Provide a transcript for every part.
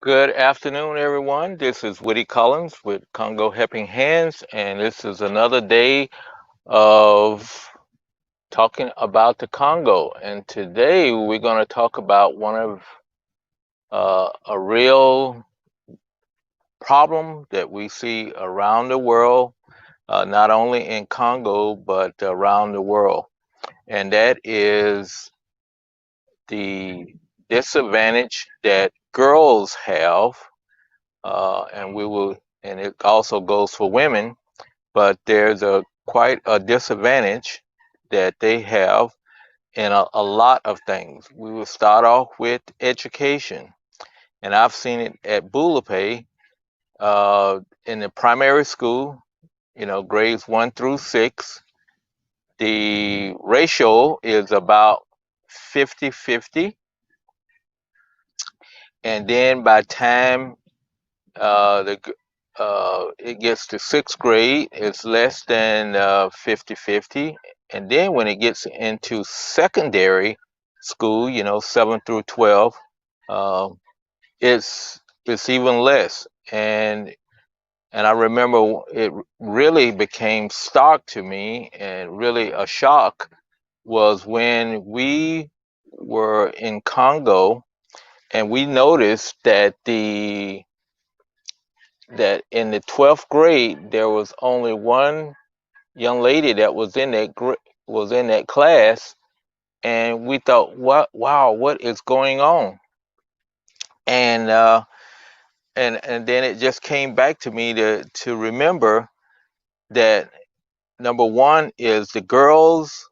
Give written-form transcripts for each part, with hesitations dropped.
Good afternoon, everyone. This is Woody Collins with Congo Helping Hands, and this is another day of talking about the Congo. And today we're going to talk about one of a real problem that we see around the world, not only in Congo but around the world, and that is the disadvantage that girls have, and it also goes for women, but there's a quite a disadvantage that they have in a lot of things. We will start off with education, and I've seen it at Bulape in the primary school, grades 1 through 6. The ratio is about 50-50, and then by time the it gets to sixth grade, it's less than 50-50. And then when it gets into secondary school, 7 through 12, uh, it's even less. And I remember it really became stark to me, and really a shock was when we were in Congo, and we noticed that in the 12th grade there was only one young lady that was in that class, and we thought, what, wow, what is going on? And and then it just came back to me to remember that number one is the girls,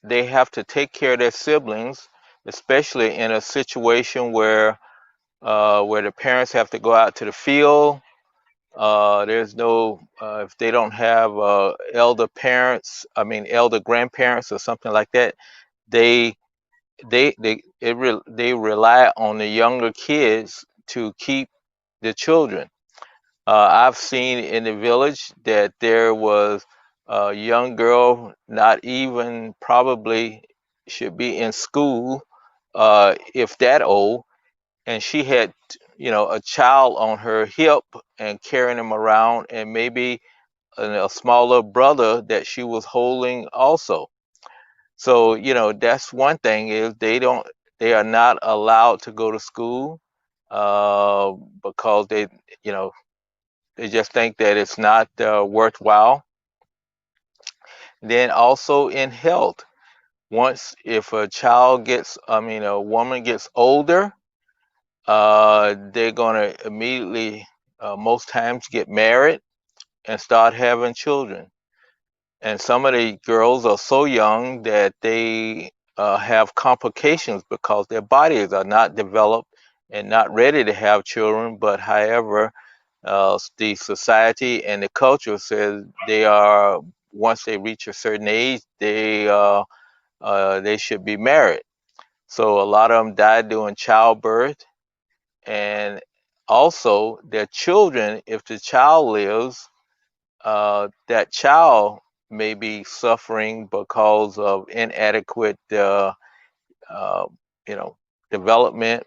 they have to take care of their siblings, especially in a situation where the parents have to go out to the field. There's no, if they don't have elder grandparents or something like that, they they rely on the younger kids to keep the children. I've seen in the village that there was a young girl, not even probably should be in school, if that old, and she had, a child on her hip and carrying him around, and maybe a smaller brother that she was holding also. So, that's one thing, is they are not allowed to go to school, uh, because you know, they just think that it's not worthwhile. Then also in health, once if a child gets, a woman gets older, they're going to immediately, most times, get married and start having children. And some of the girls are so young that they have complications because their bodies are not developed and not ready to have children. But however, the society and the culture says they are, once they reach a certain age, they should be married. So a lot of them die during childbirth, and also their children, if the child lives, that child may be suffering because of inadequate, uh, you know, development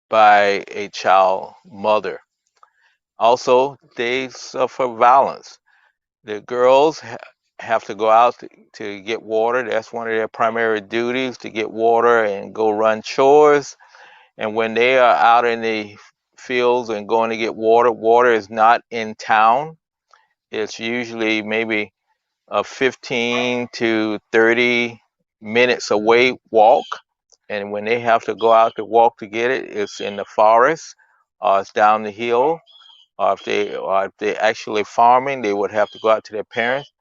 by a child mother. Also, they suffer violence. The girls have to go out to get water. That's one of their primary duties, to get water and go run chores. And when they are out in the fields and going to get water, water is not in town. It's usually maybe a 15 to 30 minutes away walk. And when they have to go out to walk to get it, it's in the forest, or it's down the hill, or if they actually farming, they would have to go out to their parents.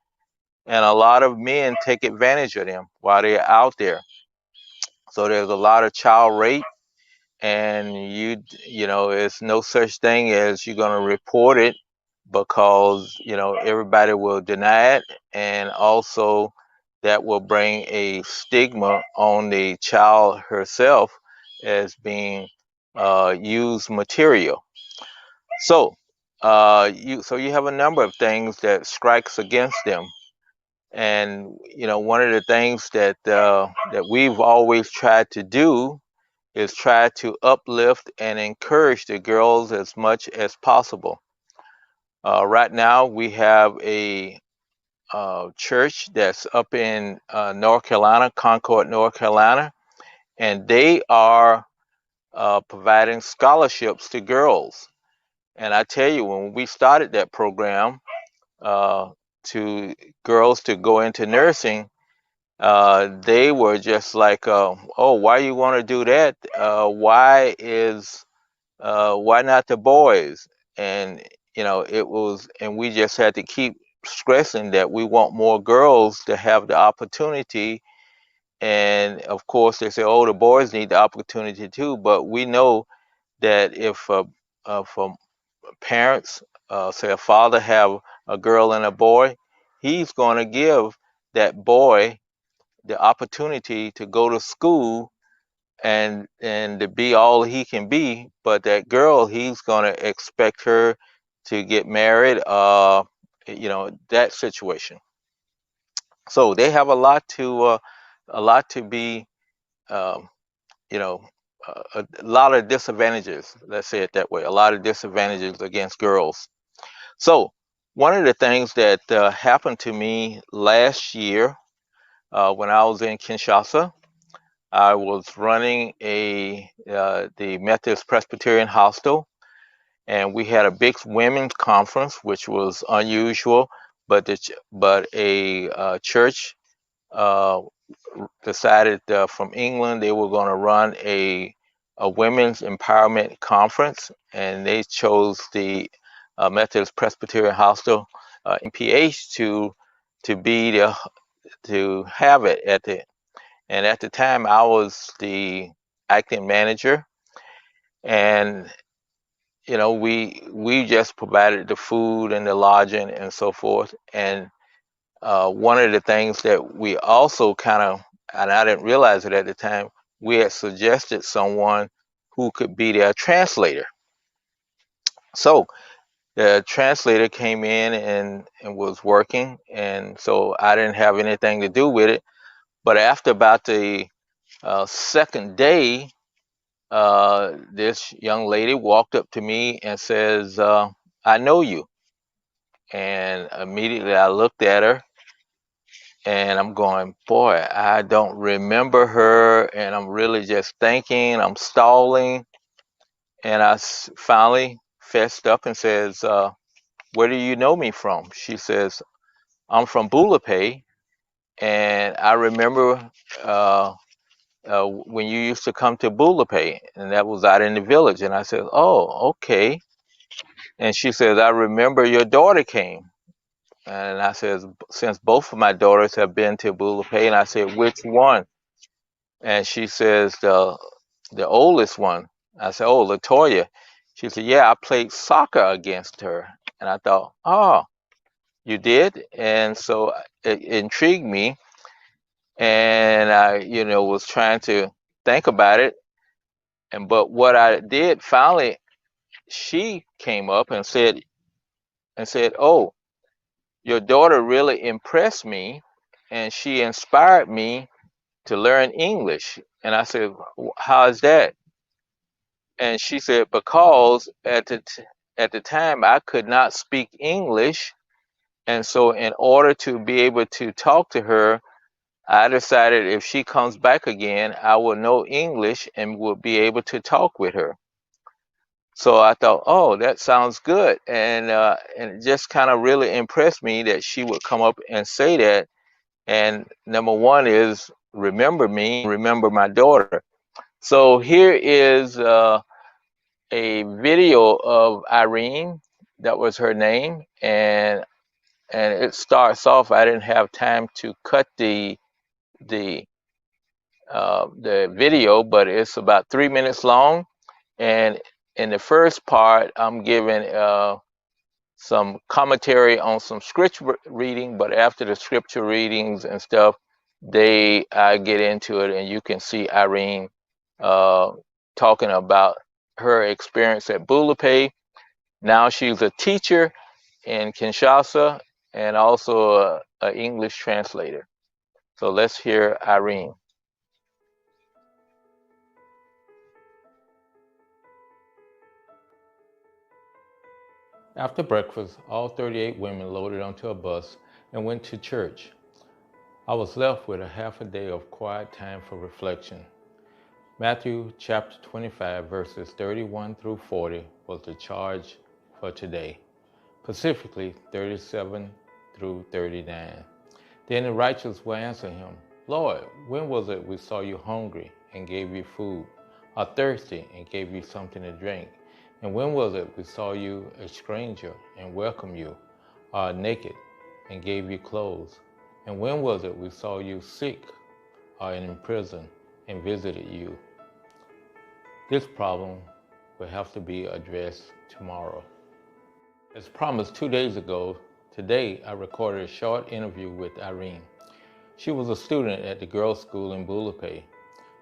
And a lot of men take advantage of them while they're out there. So there's a lot of child rape, and it's no such thing as you're going to report it, because everybody will deny it, and also that will bring a stigma on the child herself as being used material. So you have a number of things that strikes against them. And one of the things that we've always tried to do is try to uplift and encourage the girls as much as possible. Right now, we have a church that's up in North Carolina, Concord, North Carolina, and they are providing scholarships to girls. And I tell you, when we started that program uh, to girls to go into nursing, they were just like, "Oh, why you want to do that? Why not the boys?" And it was, and we just had to keep stressing that we want more girls to have the opportunity. And of course, they say, "Oh, the boys need the opportunity too." But we know that if parents, say a father, have a girl and a boy, he's going to give that boy the opportunity to go to school and to be all he can be. But that girl, he's going to expect her to get married, that situation. So they have a lot to be, um, you know a lot of disadvantages, let's say it that way, a lot of disadvantages against girls. So one of the things that happened to me last year, when I was in Kinshasa, I was running the Methodist Presbyterian Hostel, and we had a big women's conference, which was unusual. But a church uh, decided, from England, they were going to run a women's empowerment conference, and they chose the Methodist Presbyterian Hostel, MPH, to be the to have it at the. And at the time, I was the acting manager, and we just provided the food and the lodging and so forth. And one of the things that we also kind of, and I didn't realize it at the time, we had suggested someone who could be their translator. So the translator came in and was working, and so I didn't have anything to do with it. But after about the second day, this young lady walked up to me and says, "I know you." And immediately I looked at her, and I'm going, "Boy, I don't remember her." And I'm really just thinking, I'm stalling. And I finally fessed up and says, "Where do you know me from?" She says, "I'm from Bulape, and I remember when you used to come to Bulape, and that was out in the village." And I said, "Oh, okay." And she says, "I remember your daughter came." And I says, "Since both of my daughters have been to Bulape." And I said, "Which one?" And she says, "The oldest one." I said, "Oh, Latoya." She said, "Yeah, I played soccer against her." And I thought, "Oh, you did?" And so it intrigued me, and I, was trying to think about it. But what I did finally, she came up and said, "Oh, your daughter really impressed me, and she inspired me to learn English." And I said, "How is that?" And she said, "Because at the time I could not speak English, and so in order to be able to talk to her, I decided if she comes back again, I will know English and will be able to talk with her." So I thought, "Oh, that sounds good," and it just kind of really impressed me that she would come up and say that. And number one is remember me, remember my daughter. So here is a video of Irene. That was her name, and it starts off. I didn't have time to cut the the video, but it's about 3 minutes long. And in the first part, I'm giving some commentary on some scripture reading, but after the scripture readings and stuff, I get into it, and you can see Irene uh, talking about her experience at Bulape. Now she's a teacher in Kinshasa and also an English translator. So let's hear Irene. After breakfast, all 38 women loaded onto a bus and went to church. I was left with a half a day of quiet time for reflection. Matthew chapter 25, verses 31 through 40 was the charge for today, specifically 37 through 39. Then the righteous will answer him, Lord, when was it we saw you hungry and gave you food, or thirsty and gave you something to drink? And when was it we saw you a stranger and welcomed you, or naked and gave you clothes? And when was it we saw you sick or in prison and visited you? This problem will have to be addressed tomorrow. As promised 2 days ago, today I recorded a short interview with Irene. She was a student at the girls' school in Bulape.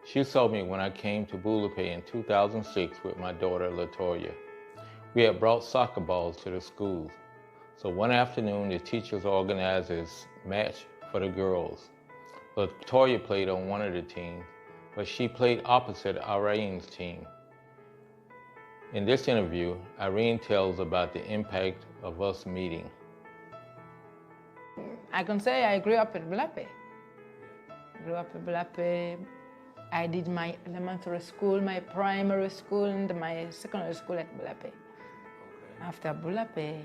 She saw me when I came to Bulape in 2006 with my daughter Latoya. We had brought soccer balls to the school. So one afternoon, the teachers organized this match for the girls. Latoya played on one of the teams, but she played opposite Irene's team. In this interview, Irene tells about the impact of us meeting. I can say I grew up in Bulape. I did my elementary school, my primary school, and my secondary school at Bulape. Okay. After Bulape,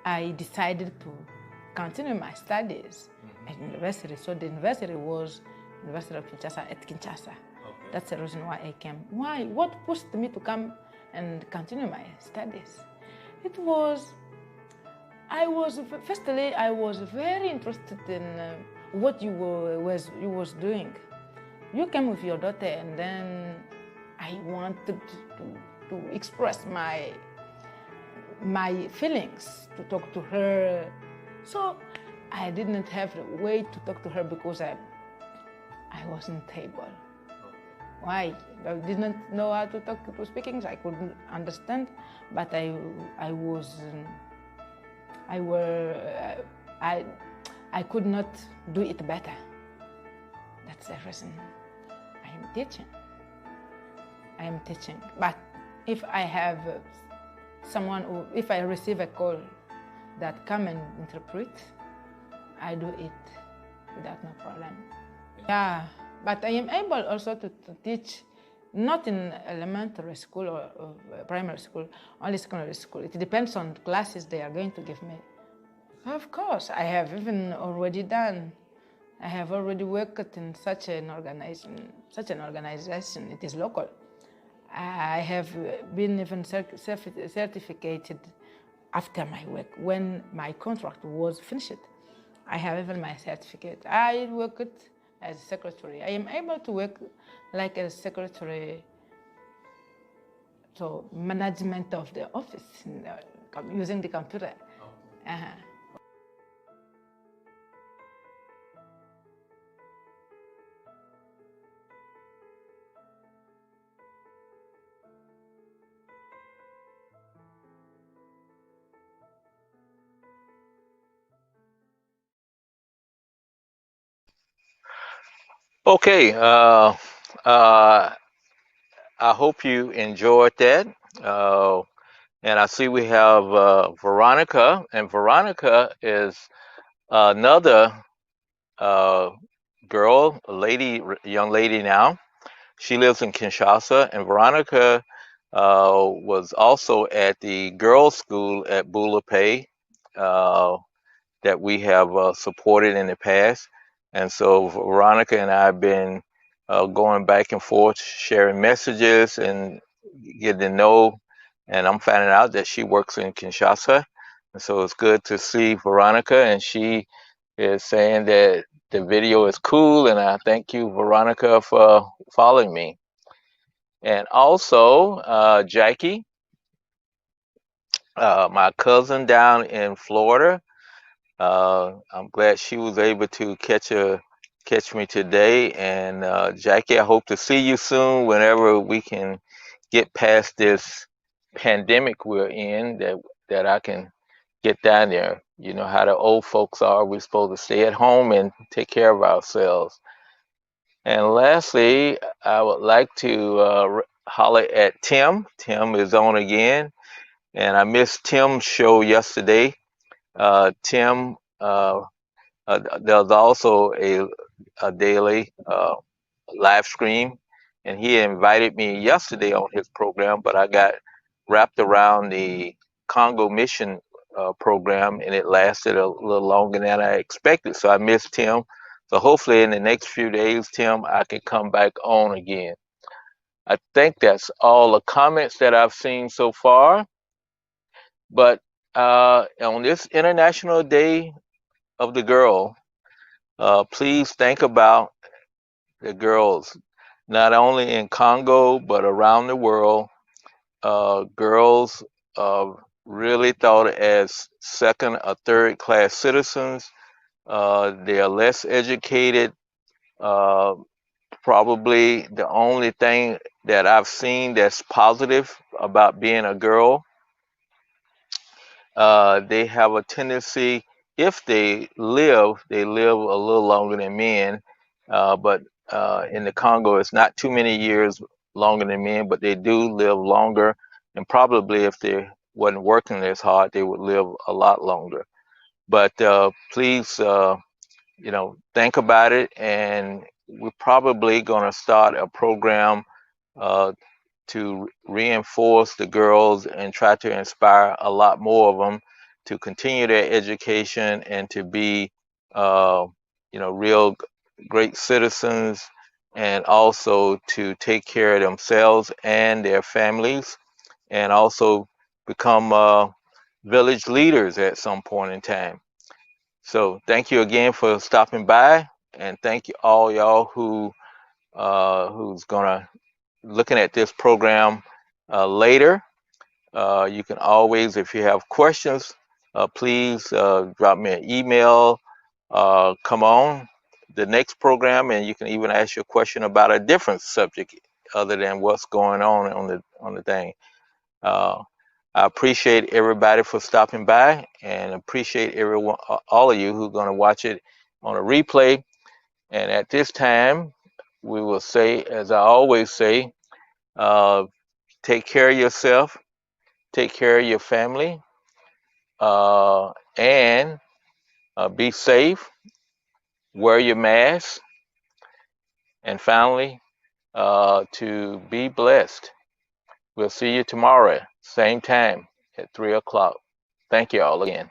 I decided to continue my studies at university. So the university was University of Kinshasa at Kinshasa. Okay. That's the reason why I came. Why? What pushed me to come and continue my studies? It was, firstly, I was very interested in what you was doing. You came with your daughter, and then I wanted to express my feelings, to talk to her. So I didn't have a way to talk to her because I wasn't able. Why? I didn't know how to speak English. I couldn't understand, but I could not do it better. That's the reason I am teaching. But if I have if I receive a call that come and interpret, I do it without no problem. Yeah, but I am able also to teach, not in elementary school or primary school, only secondary school. It depends on the classes they are going to give me. Of course, I have even already done. I have already worked in such an organization. It is local. I have been even certificated after my work. When my contract was finished, I have even my certificate. I worked as a secretary. I am able to work like a secretary, so management of the office, using the computer. Okay, I hope you enjoyed that. And I see we have Veronica, and Veronica is another girl, young lady now. She lives in Kinshasa, and Veronica was also at the girls' school at Bulape that we have supported in the past. And so Veronica and I have been going back and forth, sharing messages and getting to know. And I'm finding out that she works in Kinshasa. And so it's good to see Veronica. And she is saying that the video is cool. And I thank you, Veronica, for following me. And also, Jackie, my cousin down in Florida. I'm glad she was able to catch me today. And Jackie, I hope to see you soon whenever we can get past this pandemic we're in, that I can get down there. You know how the old folks are. We're supposed to stay at home and take care of ourselves. And lastly, I would like to holler at Tim. Tim is on again. And I missed Tim's show yesterday. Tim, there's also a daily live stream, and he invited me yesterday on his program, but I got wrapped around the Congo mission program, and it lasted a little longer than I expected, so I missed Tim. So hopefully in the next few days, Tim, I can come back on again. I think that's all the comments that I've seen so far. But on this International Day of the Girl, please think about the girls, not only in Congo, but around the world. Girls uh, really thought as second or third class citizens. They are less educated. Uh, Probably the only thing that I've seen that's positive about being a girl, they have a tendency, if they live a little longer than men. But in the Congo, it's not too many years longer than men, but they do live longer. And probably if they wasn't working as hard, they would live a lot longer. But please, think about it. And we're probably going to start a program uh, to reinforce the girls and try to inspire a lot more of them to continue their education and to be, uh, real great citizens, and also to take care of themselves and their families, and also become village leaders at some point in time. So thank you again for stopping by, and thank you all y'all who's gonna looking at this program later. You can always, if you have questions, please drop me an email. Come on the next program, and you can even ask your question about a different subject other than what's going on the thing. Uh, I appreciate everybody for stopping by, and appreciate everyone, all of you who are going to watch it on a replay. And at this time, we will say, as I always say, uh, take care of yourself, take care of your family, and be safe, wear your mask, and finally, to be blessed. We'll see you tomorrow, same time at 3 o'clock. Thank you all again.